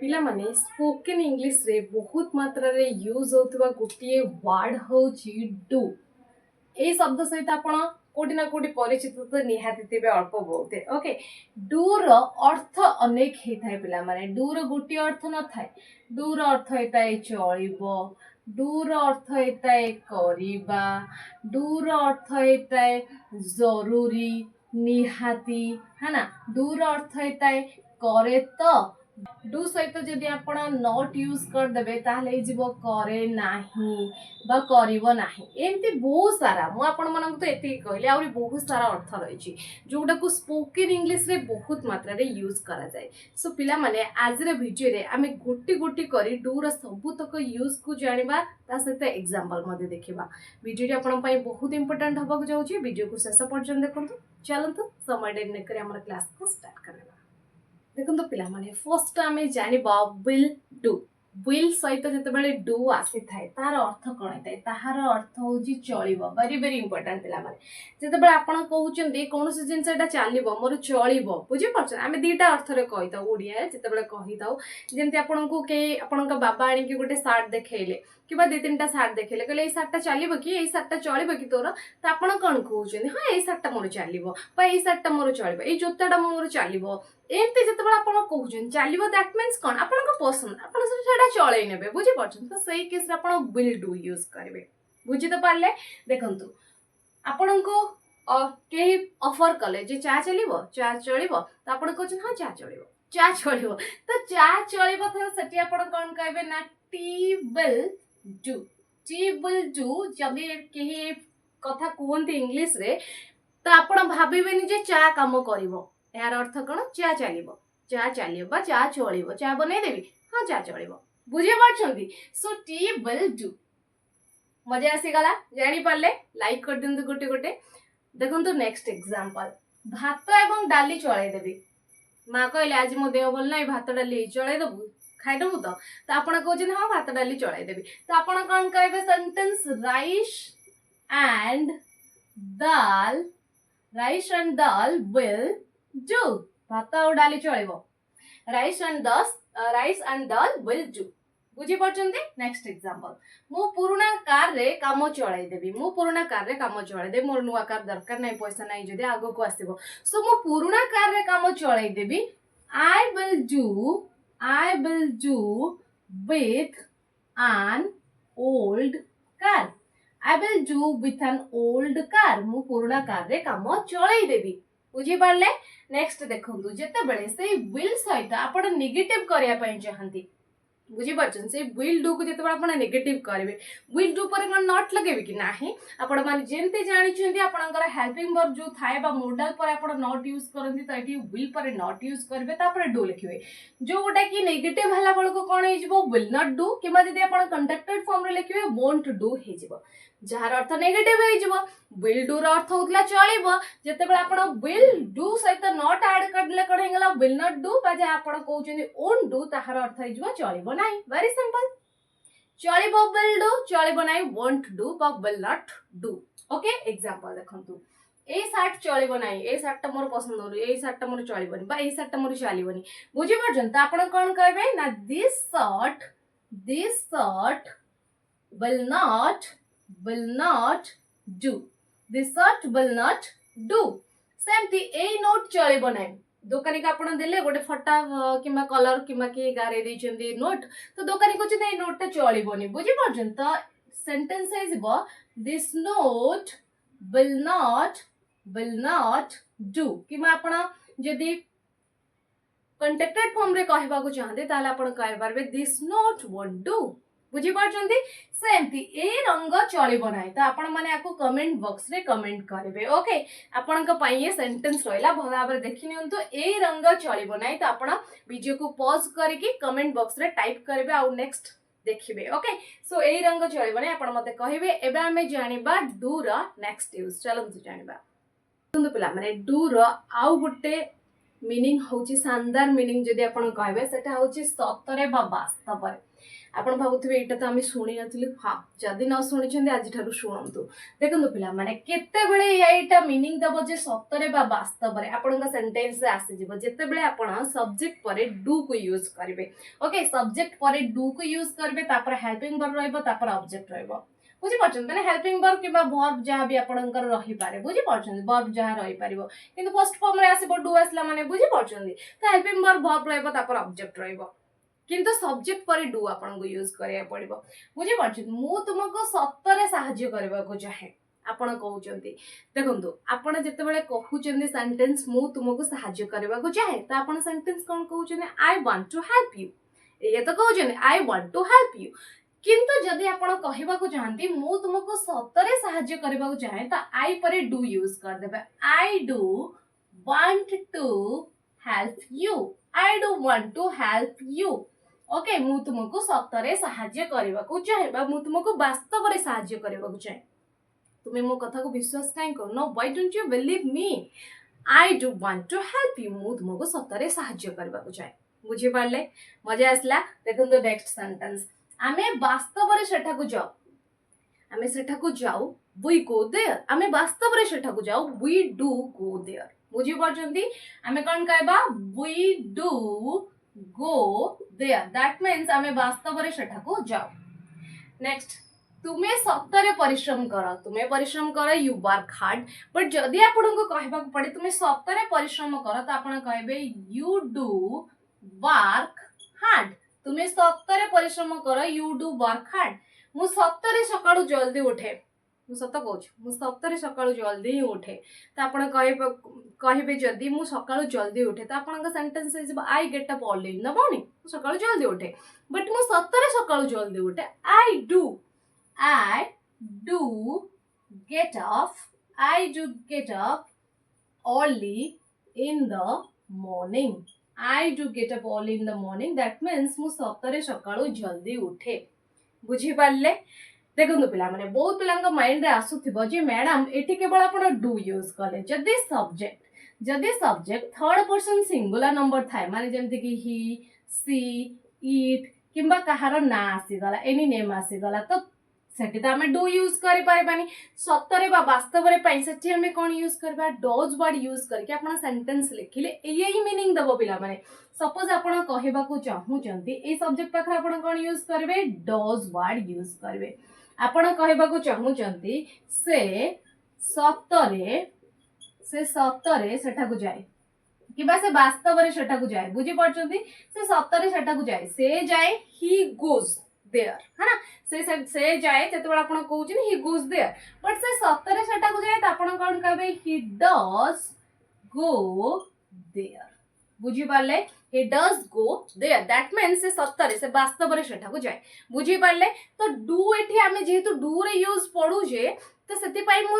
पिला माने spoken English रे बहुत मात्रा रे यूज होतबा गोटे वर्ड होची डू। ए शब्द सहित आपण कोटी ना कोटी परिचित तो निहाती थे अल्प बहुत ओके। डू रो अर्थ अनेक ही थाए पिला माने डू रो गोटे अर्थ न थाए। डू रो अर्थ हेताए चलिबो, डू रो अर्थ हेताए करिबा, डू रो अर्थ हेताए जरूरी निहाती है ना। डू रो अर्थ हेताए करे तो। डू सहित जदि आपण नॉट यूज करदेबे ताहले जीवो करे नाही बा करिवो नाही। एमती बहुत सारा मु आपण मानक तो एति कहले आउरी बहुत सारा अर्थ रहिछि जोटा को स्पोकन इंग्लिश रे बहुत मात्रा रे यूज करा जाय। सो पिला माने आज रे वीडियो रे आमे गोटी गोटी करी डू रो सब तक यूज को जानिबा ता सहित एग्जांपल मध्ये देखिबा। वीडियो रे आपण पई बहुत इंपोर्टेंट हबा को जाउछि। वीडियो को शेष पर्यंत देखंतु। चलंतु समय डेट न करी हमर क्लास को स्टार्ट करबा। देखो पिला माने फर्स्ट आमे जानिबा विल डू। विल सहित जतबेले डू आसी थाए तार अर्थ कोन थाए ताहार अर्थ होजी चलिबो। वेरी वेरी इंपोर्टेंट पिला माने जतबेले आपण कहउचंदी कोनोसी जिंस एटा चलिबो मोर चलिबो बुझि परछ। आमे दीटा अर्थ रे कहिताउ ओडिया जतबेले कहिताउ जेंति आपण को के आपण का बाबा आनी कि गोटे शार्ट देखेइले किबा दे तीनटा शार्ट देखेले कहले ए शार्टटा चलिबो कि ए शार्टटा चलिबो कि तोर त आपण कोन कहउचंदी हां ए शार्टटा मोर चलिबो बा ए शार्टटा मोर चलिबो ए जोताटा मोर चलिबो। एमती जितेबाला आपण कहउछन चलिबो दैट मीन्स कोन आपण को पसंद आपण सेटा चलै नेबे बुझि परछन। तो सही केस रे आपण विल डू यूज करबे बुझि त पारले। देखंतु आपण को के ऑफर कले जे चा चलिबो चा चलिबो त आपण कहउछन हां चा चलिबो चा चलिबो तो चा चलिबो तो सेठी आपण कोन कहबे ना T will do. T will do जदि केही कथा कहंती इंग्लिश रे तो आपण भाबिबेनी जे चा काम करिवो यार अर्थ कौन चा चलिबो चा चलिबो बा चा चलिबो चा बनै देबी हां चा चलिबो बुझे परछंती। सो टी विल डू मजा आसी गला जानि पारले लाइक कर दिंतु गोटे गोटे। देखंतु नेक्स्ट एग्जांपल भात एवं डाली चलै देबी। मां कहले आज मो देह भल नै भात डाली चलै देबू खाइ देबू तो आपण कहउछन हां भात डाली चलै देबी तो आपण कोन कहबे sentence rice and dal will do. भात और डाली चलिबो rice and dal will do बुझी परछंती। नेक्स्ट एग्जांपल मु पुराना कार रे काम चलै देबी। मु पुराना कार रे काम चलै देबी मोर नुवा कार दरकार नै पैसा नै जदि आगो को आसीबो सो मु पुराना कार रे काम चलै देबी। I will do with an old car। I will do with an old car मु पुराना कार रे काम चलै देबी बुझी पारले। नेक्स्ट देखंतु जते बेले से विल सहित आपण नेगेटिव करिया पय चाहंती बुझी परछन से विल डू को जते बेले आपण नेगेटिव करबे विल डू पर कोन नॉट लगेबे कि नाही आपण माने जेंते जानि छथि आपणकर हेल्पिंग वर्ब जो थाए बा मॉडल पर आपण नॉट यूज करंती त एठी विल पर नॉट यूज करबे तापर डू लिखिबे जो गोटा कि नेगेटिव हला बळ को कोन हे जिवो विल नॉट डू किबा जदि आपण कंडक्टेड फॉर्म रे लिखिबे वोंट डू हे जिवो जार अर्थ नेगेटिव हे जिवो। विल डू रो अर्थ होतला चलिबो जते बेले आपण विल डू सहित नॉट ऐड करले कोन हेगला विल नॉट डू बा जे आपण कहउछन ओन डू ताहार अर्थ हे जिवो चलिबो नाही। वेरी सिंपल चलिबो विल डू चलिबो नाही वोंट डू बा will not do okay. Example देखंतु ए शर्ट चलिबो नाही ए शर्ट मोर पसंद होलो ए शर्ट मोर चलिबोनी बा ए शर्ट मोर चलिबोनी बुझी परछन। त आपण कोन कहबे ना this shirt will not do this shirt will not do। सेमती ए नोट चलिबो नाही दोकानी का आपण देले गोटे फटा किमा कलर किमा के गारे दैचंदी नोट तो दोकानी को ए नोट ता चलिबोनी बुझी परछन। त सेंटेंस हे जिवो this note will not do keema आपण जदी कंटेक्टेड फॉर्म रे कहबा को चाहते ताले आपण कहि परबे दिस नोट वोंट डू बुझी परछंती। सेमती ए रंग चलिबो नाही त आपण माने आको कमेंट बॉक्स रे कमेंट करबे ओके। आपण का पई ये सेंटेंस रहला भला भाबरे देखि नियंतु ए रंग चलिबो नाही त आपण वीडियो को पॉज करके कमेंट बॉक्स रे टाइप करबे आ नेक्स्ट देखिबे ओके। सो ए रंग चलिबो नाही आपण मते कहिबे। एबे हमें जानिबा डू रो नेक्स्ट यूज चलंतु जानिबा। सुंदु पिला माने डू रो आउ गुटे मीनिंग होची शानदार मीनिंग जदि आपण कहबे सेटा होची सतरे बा वास्तव आपण भाबुथिबे एटा तो आमे शुणी नथिलु हां जदि न शुणी छथि आज ठारु शुणंतु देखंतु पिला माने केते बेले एटा मीनिंग दबो जे सतरे बा वास्तव रे आपनका सेंटेंस से आसी जिवो जेते बेले आपण सब्जेक्ट परे डू को यूज करबे ओके सब्जेक्ट परे डू को यूज करबे तापर हेल्पिंग वर्ब रहइबो तापर ऑब्जेक्ट रहइबो बुझी पाछन माने हेल्पिंग वर्ब किबा वर्ब जहा भी आपनकर रही पारे बुझी पाछन वर्ब जहा रही पारिबो किंतु फर्स्ट फॉर्म रे आसीबो डू आसला माने बुझी पाछन तो हेल्पिंग वर्ब रहइबो तापर ऑब्जेक्ट रहइबो किंतु सब्जेक्ट पर डू आपन को यूज करिया पड़िबो बुझी पाछन मु तुमको सत्तरे सहाय्य करबा को चाहे आपण कहउचंती देखंतु आपण जते बेले कहउचंती सेंटेंस मु तुमको सहाय्य करबा को चाहे त आपण सेंटेंस कोन कहउचंती I want to help you ये तो कहउचंती I want to help you किंतु जदि आपण कहबा को चाहंती मु तुमको सत्तरे सहाय्य करबा को चाहे त आई पर डू यूज कर देबे I do want to help you I do want to help you okay मु तुमको सत्तरे सहाय्य करबा को चाहे बा मु तुमको वास्तव रे सहाय्य करबा को चाहे तुमे मो कथा को विश्वास काई करनो why don't you believe me I do want to help you मु तुमको सत्तरे सहाय्य करबा को चाहे बुझी पारले मजा आसला देखन तो नेक्स्ट सेंटेंस आमे वास्तव रे सेठा को जाऊ आमे सेठा को जाऊ वी गो देयर आमे वास्तव रे सेठा को जाऊ वी डू गो देयर बुझी पारजंती आमे कोन कहबा we do go there that means आमे वास्तव रे सेठा को जाऊ नेक्स्ट तुमे सत्तरे परिश्रम कर यू वर्क हार्ड बट जदि आपण को कहबा को पड़े तुमे सत्तरे परिश्रम कर त आपण कहबे यू डू वर्क हार्ड तुमे सत्तरे परिश्रम कर यू डू वर्क हार्ड मु सत्तरे सकाळू जल्दी उठे मु सत कहूँ मु सप्ताहे सकाळू जल्दी ही उठे तो आपण कहबे जदि मु सकाळू जल्दी उठे तो आपण सेंटेंस है I get up early in the morning सकाळू जल्दी उठे बट मु सप्ताहे सकाळू जल्दी उठे I do get up early in the morning I do get up early in the morning that means मु सप्ताहे सकाळू जल्दी उठे बुझी पारले देखो पिला माने बहुत पिला माइंड रे आसुथिबो जे मैडम एठी केवल आपण डू यूज कले जदि subject third person singular number थाए माने जेमति कि ही सी इट किंबा कहार ना आसी गला एनी नेम आसी गला तो सेठी तो आमे डू यूज करि पारिबानी सत्तरे बा वास्तव रे पई सेठी आमे कोन यूज करबा डज वर्ड यूज करके आपण सेंटेंस लिखिले एही मीनिंग दबो पिला माने सपोज आपण कहबा को चाहू चंती ए सब्जेक्ट पाखरा आपण कोन यूज करबे डज वर्ड यूज करबे आपण कहबा को चाहू चंती से सत्तरे सेठा को जाए किबा से वास्तव रे सेठा को जाए बुझी पड़चंती से सत्तरे सेठा को जाए से जाए ही गोज देयर है ना से जाए जतबे आपण कहउछिन ही गोज देयर बट से सत्तरे सेठा को जाए त आपण कोन कहबे ही डज गो देयर बुझी Parle he does go there that means से सत्तरे से वास्तव रे सेठा को जाए बुझी पारले तो डू एठी आमे जेहेतु डू रे यूज पडू जे तो सेति पई मु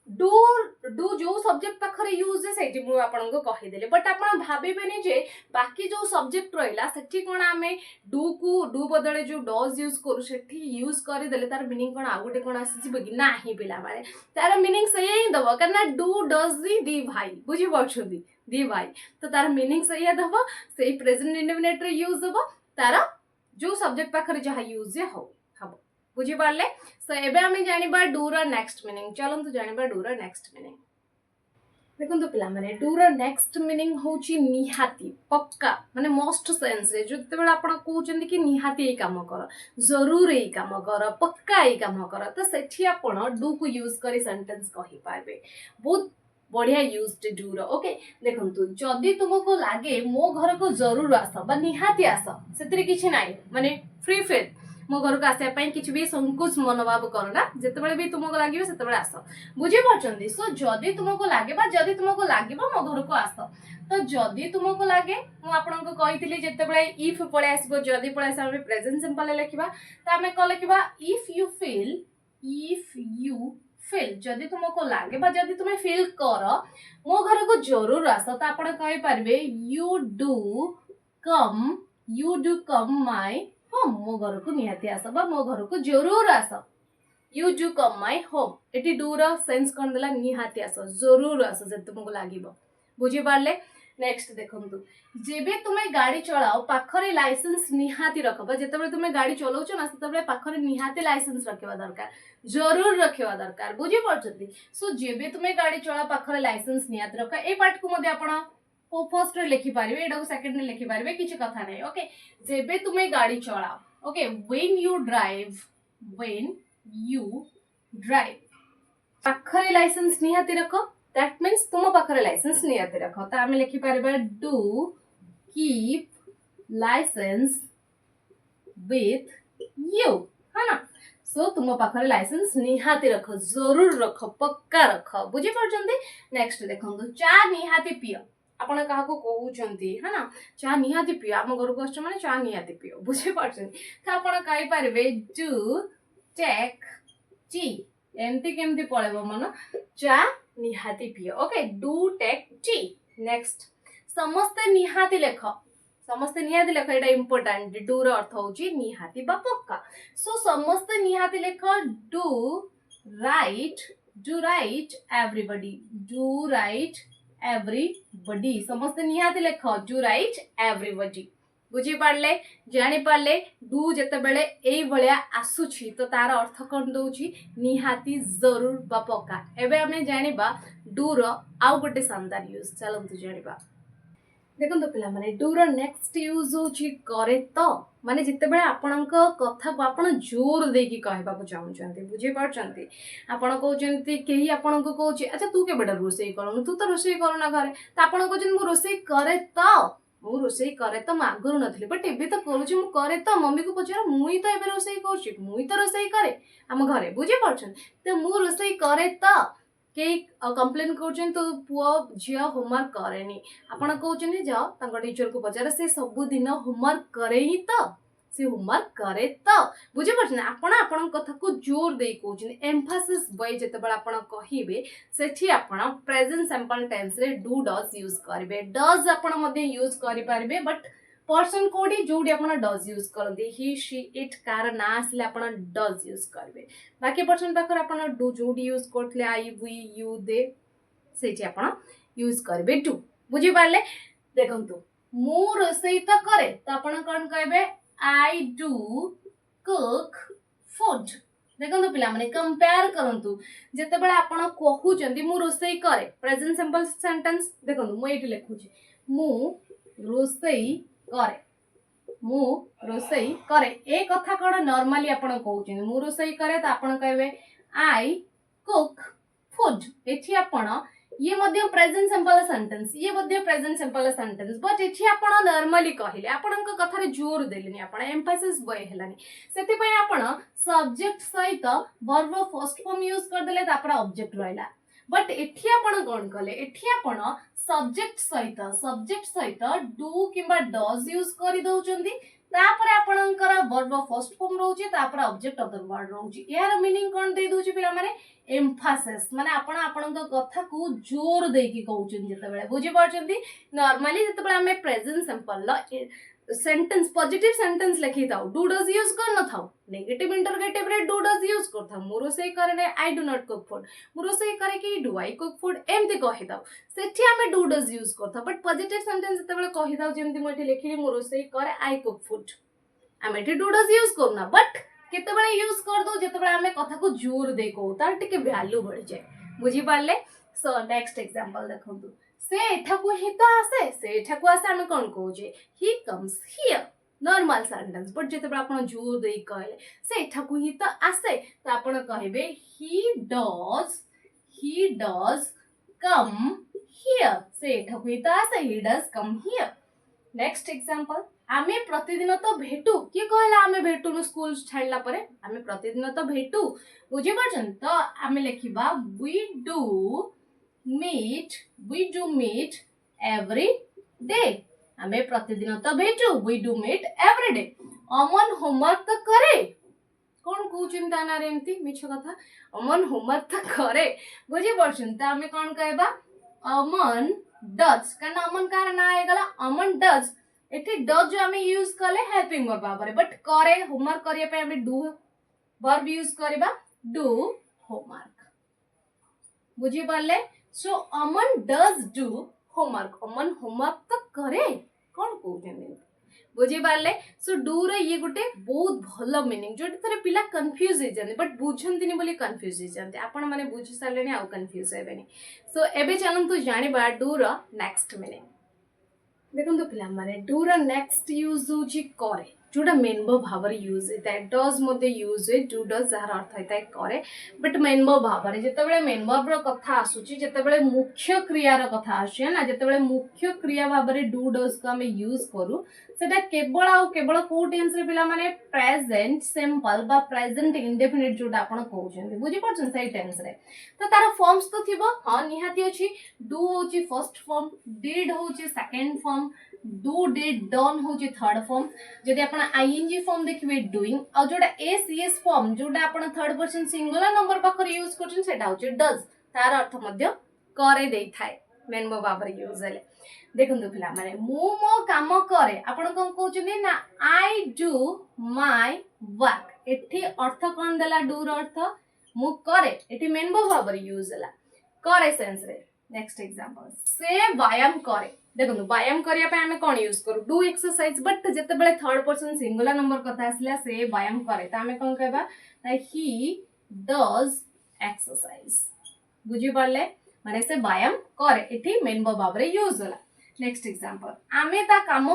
डू जो सब्जेक्ट पाखरे यूज है सेठी मु आपन को कहि देले बट आपन भाबिबेनी जे बाकी जो सब्जेक्ट रहिला सेठी कोन आमे डू बदले जो डज यूज करू सेठी यूज करि देले तार मीनिंग कोन आगुटे कोन आसी जिबे कि नाही पिला माने तार मीनिंग सही ही दबो करना डू डज दी भाई बुझी पछुदी दी भाई तो तार मीनिंग सही दबो सेही प्रेजेंट इंडेफिनिट रे यूज दबो तार जो सब्जेक्ट पाखरे जहा यूज हो हबो बुझी पारले सो एबे हमें जानिबा डू रो नेक्स्ट मीनिंग चलंतु जानिबा डू रो नेक्स्ट मीनिंग देखो पिला माने डू रो नेक्स्ट मीनिंग होची निहाती पक्का माने मोस्ट सेंस रे जते बेला आपण कहउचंदी कि निहाती ए काम कर जरूर ए काम कर पक्का ए काम कर तो सेठी आपण डू को यूज करी सेंटेंस कहि पारबे बहुत बढ़िया यूज डू रो ओके देखंतु जदी तुमको लागे मो घर को जरूर आस बा निहाती आस सेतरे किछि नाइ माने फ्री फील मो घर को आसे पई किछि भी संकोच मनोभाव करना जेतेबेले भी तुमको लागिबे सेतेबेले आस बुझी पछंदी सो जदी तुमको लागे बा जदी तुमको लागिबो मो घर को आस तो जदी तुमको लागे मु आपन को कहितली जेतेबेले इफ पळे आसीबो जदी पळे आसे हम प्रेजेंट सिंपल लिखिबा त हमें को लिखिबा इफ यू फील जदी तुमको लागे बा जदी तुमे फील कर मो घर को जरूर आस त आपण कहि परबे you do come my home मो घर को निहाती आस बा मो घर को जरूर आस you do come my home एटी डू रो सेंस कोन देला निहाती आस जरूर आस जे तुमको लागिबो बुझी पारले नेक्स्ट देखंतु जेबे तुमे गाड़ी चलाओ पाखरे लाइसेंस निहाती रखबा जेतेबे तुमे गाड़ी चलाउछ ना सेतेबे पाखरे निहाती लाइसेंस रखिबा दरकार जरूर रखिबा दरकार बुझी पड़छथि सो जेबे तुमे गाड़ी चला पाखरे लाइसेंस निहाती रख ए पार्ट को मध्ये आपण फर्स्ट रे लिखि पारिबे एडा को सेकंड रे लिखि पारिबे किछ कथा नै ओके जेबे तुमे गाड़ी चलाओ ओके व्हेन यू ड्राइव पाखरे लाइसेंस निहाती रख दैट मीन्स तुम पाखरे लाइसेंस निहाती रख तो आम लिखि पारिबा do keep license with you है ना सो तुम पाखरे लाइसेंस निहाती रख जरूर रख पक्का रख बुझी पारछंती नेक्स्ट देखंतु चा निहाती पियो आपण काहाको कहउछंती है ना चा निहाती पियो हम घर को आछ माने चा निहाती पियो बुझी पारछंती तो आपण कहि पारिबे डू टेक टी एमती केमती पळेबो मन चा निहाती पियो okay do take tea next समस्ते निहाती लेख समस्ते निहाती लेख एटा इंपोर्टेंट डू रो अर्थ होची निहाती बा पक्का सो समस्ते निहाती लेख डू राइट एवरीबॉडी समस्ते निहाती लेख डू राइट एवरीबॉडी बुझी पारले जानी पारले डू जेते बेले एई भलिया आसुछि तो तार अर्थ कोन दोछि निहाती जरूर बा पक्का एबे हमें जानिबा डू रो आउ गोटे शानदार यूज चलंतु जानिबा देखंतु पिला माने डू रो नेक्स्ट यूज होछि करे तो माने जिते बेले आपनक कथा को आपन जोर देकी कहबा को चाहउछंती बुझी पारछंती आपन कहउछंती केही आपन को कहउछि अच्छा तू के बेटा रोसई करनु तू तो रोसई करना घरे त आपन कहउछन मु रोसई करे तो मु रोसई करे तो मु आगुर नथली बट एबे तो करूछि मु करे तो मम्मी को पचार मुई तो एबे रोसई करछि मुई तो रोसई करे हम घरे बुझी पारछन तो मु रोसई करे तो के कंप्लेन करछन तो पुओ झिया होमवर्क करेनी आपण कहउछन जाओ तांको टीचर को पचार से सब दिन होमवर्क करे ही तो से होमवर्क करे तो बुझी पारछन आपण आपण कथा को जोर देई कहउछन एम्फासिस बाय जते बेला आपण कहिबे सेठी आपण प्रेजेंट सिंपल टेंस रे डू डज यूज करबे डज आपण मध्ये यूज करि पारबे बट पर्सन कोडी जोडी आपण डज यूज करदे ही शी इट कार ना आसले आपण डज यूज करबे बाकी पर्सन पाखर आपण डू जोडी यूज करथले आई वी यू दे सेठी आपण यूज करबे डू बुझी पारले देखंतु मु रोसई तो करे तो आपण कोन कहबे आई डू कुक फूड देखंतु पिला माने कंपेयर करंतु जते बेला आपण कहउचंती मु रोसई करे प्रेजेंट सिंपल सेंटेंस देखंतु मु एठी लिखुची मु रोसई करे ए कथा कोन नॉर्मली आपण कहउचंती मु रोसई करे त आपण कहबे आई कुक फूड एठी आपण ये मध्य प्रेजेंट सिंपल सेंटेंस बट एठी आपण नॉर्मली कहिले आपण कथा रे जोर देलेनी आपण एम्फासिस बय हेलानी सेति पय आपण सब्जेक्ट सहित वर्ब फर्स्ट फॉर्म यूज कर देले तापर ऑब्जेक्ट रहला बट एठी आपण कोन कले एठी आपण सब्जेक्ट सहित डू किबा डज यूज करि दउचंदी तापर आपणकर वर्ब फर्स्ट फॉर्म रहउची तापर ऑब्जेक्ट अदर वर्ड रहउची यार मीनिंग कोन दे दउची पिला माने एम्फासिस माने आपण आपणक कथा को जोर देकी कहउचन जते बेले बुझी पारचंदी नॉर्मली जते बेले हमें प्रेजेंट सिंपल ल सेंटेंस पॉजिटिव सेंटेंस लिखि थाउ डू डज यूज कर न थाउ नेगेटिव इंटरोगेटिव रे डू डज यूज कर थाउ मोरो से करे ने आई डू नॉट कुक फूड मोरो से करे कि डू आई कुक फूड एमती कहि थाउ सेठी हमें डू डज यूज कर थाउ बट पॉजिटिव सेंटेंस जते बेले कहि थाउ जेमती मोठी लिखिली मोरो से करे आई कुक फूड हमें एठी डू डज यूज करना बट केते बेले यूज कर दो जते बेले हमें कथा को जोर दे को तार टिके वैल्यू बढ़ जाए बुझी पारले सो नेक्स्ट एग्जांपल देखंतु से एठाकू ही तो आसे से एठाकू आसे हम कोन कहूजे he comes here normal sentence but जते बेले आपण जोर देई कहले से एठाकू ही तो आसे तो आपण कहबे ही डज कम हियर से एठाकू ही तो आसे he does come here next example आमे प्रतिदिन तो भेटू के कहला आमे भेटू न स्कूल छाड़ला परे आमे प्रतिदिन तो भेटू बुझी पाछन तो आमे लेखिबा we do meet every day हमें प्रतिदिन तो भेटू we do meet every day Aman homework तो करे कौन कहउछन ताना रे एमती मिछ कथा अमन होमवर्क तो करे बुझी परछन त हमें कोन कहबा अमन डज कारण अमन कार ना आएगला अमन डज एठी डज जो हमें यूज करले हेल्पिंग वर्ब बाबरे बट करे होमवर्क करिया पे हमें डू वर्ब यूज करबा डू होमवर्क बुझी परले so Aman does do homework Aman homework तो करे कौन कहते बुझी पारे सो डू रे ये गोटे बहुत भल मीनिंग जो थे पिला कन्फ्यूज हो जाते बट बुझंती बोली कन्फ्यूज हो जाते आपण मैंने बुझी सारे आउ कन्फ्यूज हेबेनि सो एबे चलतु जानिबा डू रो नेक्स्ट मीनिंग देखो पिला माने डू रो नेक्स्ट यूज होची करे जोटा मेन भाव यूज होता है डज मध्य यूज हुए डू डज जार अर्थ होता है करे बट मेन भाव में जिते मेन भाव कथा आसूची जिते मुख्य क्रियार कथा आसुचे ना जिते मुख्य क्रिया भाव में डू डज को आम यूज करूँ सेटा केवल आउ केवल को टेंस रे पिला माने प्रेजेंट सिंपल बा प्रेजेंट इंडेफिनिट जोटा आपण कहउछन बुझी परछन सही टेंस रे तो तार फॉर्म्स तो थिबो हां निहाती अछि डू होची फर्स्ट फॉर्म डिड होची second form do did done होची थर्ड फॉर्म जदि आपण आईएनजी फॉर्म देखिबे डूइंग आ जोटा एसीएस फॉर्म जोटा आपण थर्ड पर्सन सिंगुलर नंबर पाखर यूज करछन सेटा होची डज तार अर्थ मध्य करे देई थाए मेन भाव में यूज हेले देखो पिला माने मु मो काम करे आपण कोन कहउछन ना आई डू माय वर्क एठी अर्थ कोन देला डू रो अर्थ मु करे एठी मेन भाव में यूज होला करे सेंस रे नेक्स्ट एग्जांपल से व्यायाम करे देखो व्यायाम करिया पे हमें कोन यूज करू डू एक्सरसाइज बट जते बेले थर्ड पर्सन सिंगुलर नंबर कथा आसला से व्यायाम करे त हमें कोन कहबा ही डज एक्सरसाइज बुझी पारले माने से व्यायाम करे एठी मेन भाव में यूज होला नेक्स्ट एग्जांपल आमे ता काम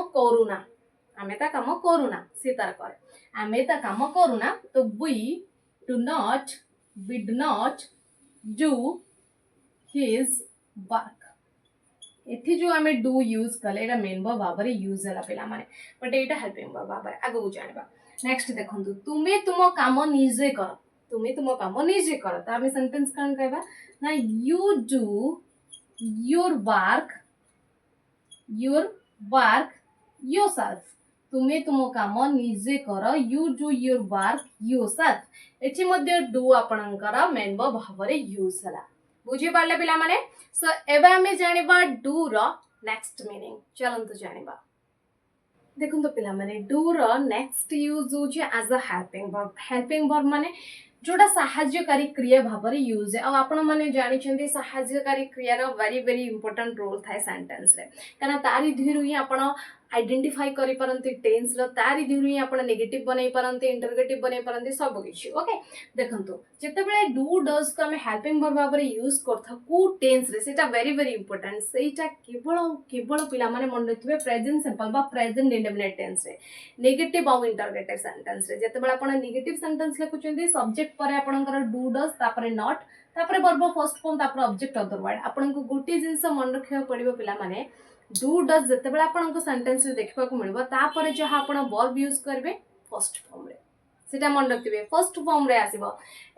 करूना से तार करे आमे ता काम करूना तो we do not do his work एथि जो आमे डू यूज कले एटा मेन भाव में यूज होला पिला माने बट एटा हेल्पिंग भाव में आगो को जानबा नेक्स्ट देखंतु तुमे तुम काम निजे कर तो आमे सेंटेंस कौन कहबा ना you do your work yourself तुमे तुम काम निजे कर you do your work yourself एठी मध्ये डू आपणकर मेन भाव में यूज होला बुझी पारले पिला माने सो एबे हमें जानिबा डू रो नेक्स्ट मीनिंग चलंतु जानिबा देखो तो पिला माने डू रो नेक्स्ट यूज होचे एज अ हेल्पिंग वर्ब माने जोटा साहाय्यकारी क्रिया भाव में यूज है आपण मैंने जानी साहाय्यकारी क्रियार वेरी वेरी इंपोर्टेंट रोल थाए सेंटेंस रे कारण तारी धीरु ही आपण आइडेंटिफाई करि परंती टेंस रो तारी धीरु ही आपण नेगेटिव बनै परंती इंटरोगेटिव बनै परंती सब किछि ओके देखंतु जते बेले डू डज को हम हेल्पिंग वर्ब भाव में यूज करथा को टेंस रे सेटा वेरी वेरी इंपोर्टेंट सेटा केवल पिला माने मन रखिबे प्रेजेंट सिंपल बा प्रेजेंट इंडेफिनिट टेंस रे नेगेटिव आ इंटरोगेटिव सेंटेंस रे जते बेले आपण नेगेटिव सेंटेंस लिखुचंदी सब्जेक्ट पर आपणकर डू डज तापरे नॉट तापरे वर्ब फर्स्ट फॉर्म तापरे ऑब्जेक्ट अदर वर्ड आपन को गोटे जिंस मन रखिया पड़िबो पिला माने डू डज जते बेले आपन को सेंटेंस रे देखबा को मिलबो तापरे जहा आपण वर्ब यूज करबे फर्स्ट फॉर्म रे सेटा मन रखिबे फर्स्ट फॉर्म रे आसीबो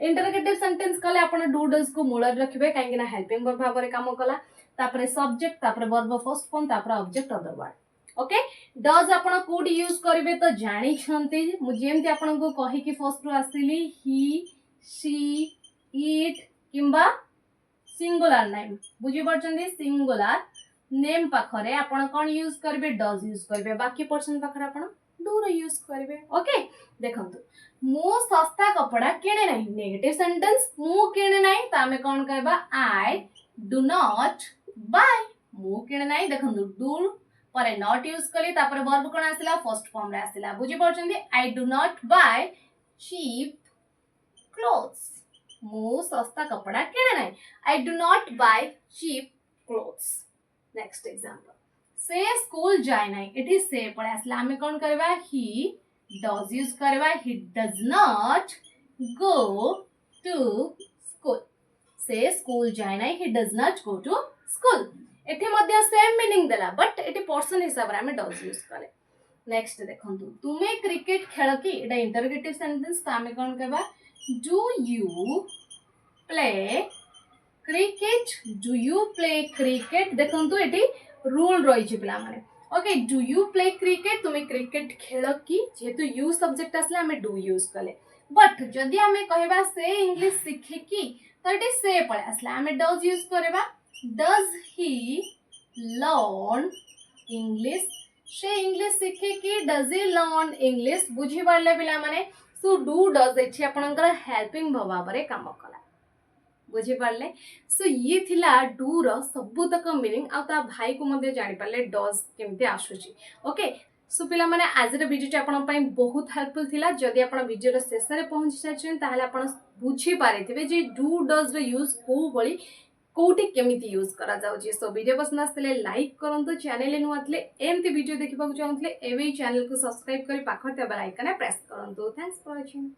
इंटरोगेटिव सेंटेंस कले आपण डू डज को मूल रखिबे काहे कि ना हेल्पिंग वर्ब भाव रे काम कला तापरे सब्जेक्ट तापरे वर्ब फर्स्ट फॉर्म तापरे object other word okay does आपण कोडी यूज करिवे तो जानि छंती मु जेमति आपण को कहि कि फर्स्ट रो आसीली ही शी इट किंबा सिंगुलर नेम बुझी परछंदी सिंगुलर नेम पाखरे आपण कोन यूज करबे डज यूज करबे बाकी पर्सन पाखरे आपण डू रो यूज करबे ओके देखंतु मु सस्ता कपड़ा किने नाही नेगेटिव सेंटेंस मु किने नाही त हमें कोन कहबा आई डू नॉट बाय मु किने नाही देखंतु डू परे नॉट यूज कली तापर वर्ब कोन आसिला फर्स्ट फॉर्म रे आसिला बुझी परछंदी I do not buy cheap clothes मु सस्ता कपड़ा किने नाही I do not buy cheap clothes next example से स्कूल जाय नाही इट इज से पळे आसला हमें कोन करबा ही डज यूज करबा he does not go to school से स्कूल जाय नाही he does not go to school एठी मध्ये सेम मीनिंग देला बट एठी पर्सन हिसाब रे हमें डज यूज करे नेक्स्ट देखंतु तुमे क्रिकेट खेल की एटा इंटरोगेटिव सेंटेंस त हमें कोन कहबा do you play cricket do you play cricket देखंतु एटी रूल रही छि पिला माने okay do you play cricket तुमे क्रिकेट खेल की जेतु यू सब्जेक्ट आसला हमें डू यूज कले बट जदि हमें कहबा से इंग्लिश सीखे की तो एटी से पळे आसला हमें डज यूज करबा डज ही लर्न इंग्लिश से इंग्लिश सीखे की डज ही लर्न इंग्लिश बुझी पारले पिला माने सो डू डज एठी आपनकर हेल्पिंग भाव रे काम कला बुझी पारले। सो ये थिला डू रो सबुतक मीनिंग आ ता भाई को मध्य जानि पारले डज केमते आसुची। ओके सो पिला माने आज रे वीडियो आपण पई बहुत हेल्पफुल थिला। जदि आपण वीडियो रे शेष रे पहुंची जाछन ताहले आपण बुझी पारिथिबे जे डू डज रे यूज को बळी कोठी केमिति यूज करा जाउची। सो वीडियो पसंद आसले लाइक करंतु, चैनल नु आतले एमती वीडियो देखिबा को चाहतले एवे चैनल को सब्सक्राइब करी पाखते बेल आइकन प्रेस करंतु। Thanks for watching.